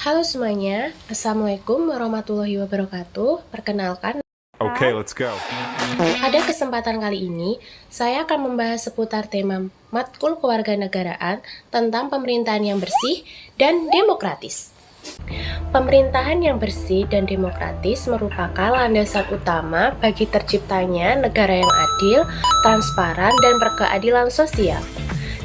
Halo semuanya, Assalamualaikum warahmatullahi wabarakatuh. Perkenalkan, Okay, let's go. pada kesempatan kali ini, saya akan membahas seputar tema matkul kewarganegaraan tentang pemerintahan yang bersih dan demokratis. Pemerintahan yang bersih dan demokratis merupakan landasan utama bagi terciptanya negara yang adil, transparan, dan berkeadilan sosial.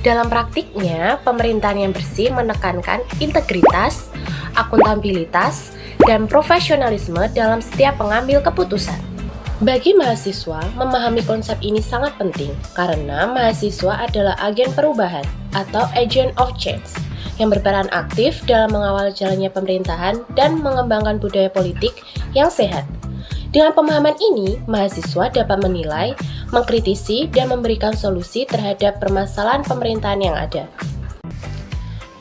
Dalam praktiknya, pemerintahan yang bersih menekankan integritas, akuntabilitas, dan profesionalisme dalam setiap pengambil keputusan. Bagi mahasiswa, memahami konsep ini sangat penting karena mahasiswa adalah agen perubahan atau agent of change yang berperan aktif dalam mengawal jalannya pemerintahan dan mengembangkan budaya politik yang sehat. Dengan pemahaman ini, mahasiswa dapat menilai, mengkritisi, dan memberikan solusi terhadap permasalahan pemerintahan yang ada.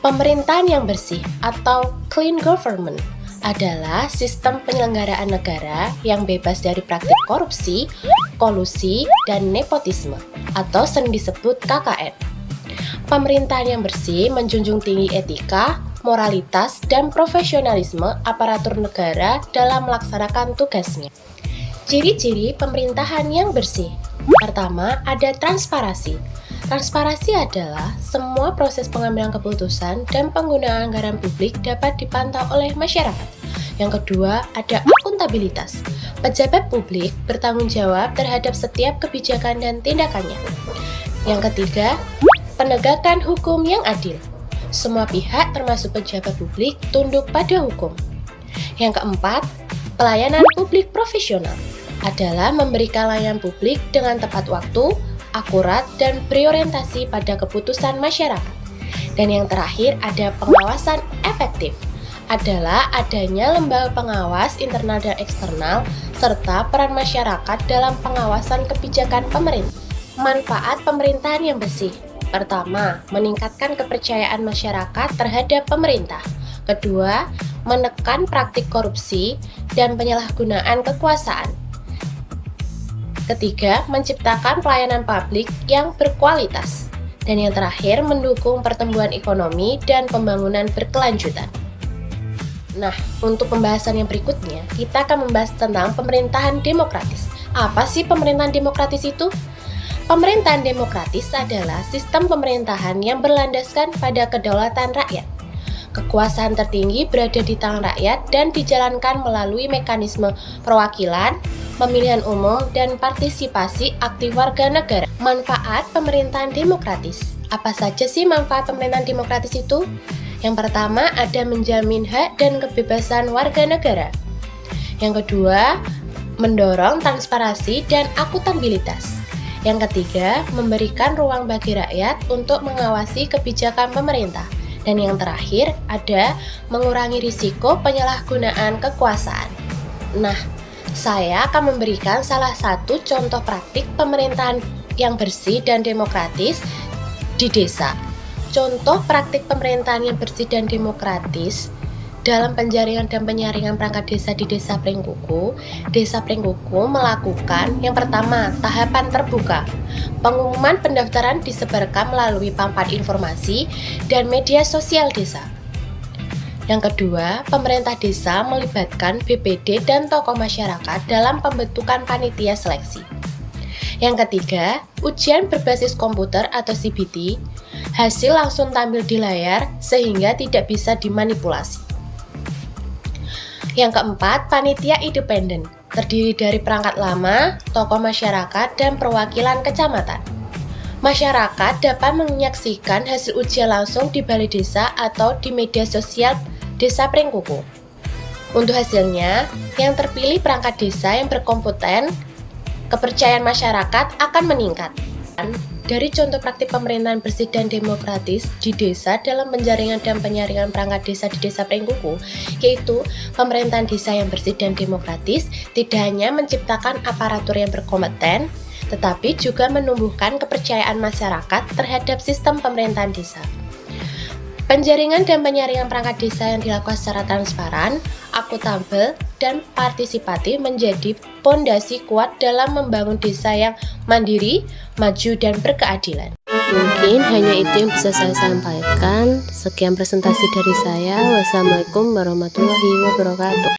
Pemerintahan yang bersih atau clean government adalah sistem penyelenggaraan negara yang bebas dari praktik korupsi, kolusi, dan nepotisme atau sering disebut KKN. Pemerintahan yang bersih menjunjung tinggi etika, moralitas, dan profesionalisme aparatur negara dalam melaksanakan tugasnya. Ciri-ciri pemerintahan yang bersih. Pertama, ada transparansi. Transparansi adalah semua proses pengambilan keputusan dan penggunaan anggaran publik dapat dipantau oleh masyarakat. Yang kedua, ada akuntabilitas. Pejabat publik bertanggung jawab terhadap setiap kebijakan dan tindakannya. Yang ketiga, penegakan hukum yang adil. Semua pihak termasuk pejabat publik tunduk pada hukum. Yang keempat, pelayanan publik profesional adalah memberikan layanan publik dengan tepat waktu, akurat, dan berorientasi pada keputusan masyarakat. Dan yang terakhir ada pengawasan efektif, adalah adanya lembaga pengawas internal dan eksternal, serta peran masyarakat dalam pengawasan kebijakan pemerintah. Manfaat pemerintahan yang bersih. Pertama, meningkatkan kepercayaan masyarakat terhadap pemerintah. Kedua, menekan praktik korupsi dan penyalahgunaan kekuasaan. Ketiga, menciptakan pelayanan publik yang berkualitas. Dan yang terakhir, mendukung pertumbuhan ekonomi dan pembangunan berkelanjutan. Nah, untuk pembahasan yang berikutnya, kita akan membahas tentang pemerintahan demokratis. Apa sih pemerintahan demokratis itu? Pemerintahan demokratis adalah sistem pemerintahan yang berlandaskan pada kedaulatan rakyat. Kekuasaan tertinggi berada di tangan rakyat dan dijalankan melalui mekanisme perwakilan, pemilihan umum, dan partisipasi aktif warga negara. Manfaat pemerintahan demokratis. Apa saja sih manfaat pemerintahan demokratis itu? Yang pertama, ada menjamin hak dan kebebasan warga negara. Yang kedua, mendorong transparansi dan akuntabilitas. Yang ketiga, memberikan ruang bagi rakyat untuk mengawasi kebijakan pemerintah. Dan yang terakhir, ada mengurangi risiko penyalahgunaan kekuasaan. Nah, saya akan memberikan salah satu contoh praktik pemerintahan yang bersih dan demokratis di desa. Contoh praktik pemerintahan yang bersih dan demokratis dalam penjaringan dan penyaringan perangkat desa di Desa Pringkuku. Desa Pringkuku melakukan yang pertama, tahapan terbuka. Pengumuman pendaftaran disebarkan melalui papan informasi dan media sosial desa. Yang kedua, pemerintah desa melibatkan BPD dan tokoh masyarakat dalam pembentukan panitia seleksi. Yang ketiga, ujian berbasis komputer atau CBT, hasil langsung tampil di layar sehingga tidak bisa dimanipulasi. Yang keempat, panitia independen, terdiri dari perangkat lama, tokoh masyarakat, dan perwakilan kecamatan. Masyarakat dapat menyaksikan hasil ujian langsung di balai desa atau di media sosial Desa Pringkuku. Untuk hasilnya, yang terpilih perangkat desa yang berkompeten, kepercayaan masyarakat akan meningkat. Dari contoh praktik pemerintahan bersih dan demokratis di desa dalam penjaringan dan penyaringan perangkat desa di Desa Pringkuku, yaitu pemerintahan desa yang bersih dan demokratis tidak hanya menciptakan aparatur yang berkompeten, tetapi juga menumbuhkan kepercayaan masyarakat terhadap sistem pemerintahan desa. Penjaringan dan penyaringan perangkat desa yang dilakukan secara transparan, akuntabel, dan partisipatif menjadi pondasi kuat dalam membangun desa yang mandiri, maju, dan berkeadilan. Mungkin hanya itu yang bisa saya sampaikan. Sekian presentasi dari saya. Wassalamualaikum warahmatullahi wabarakatuh.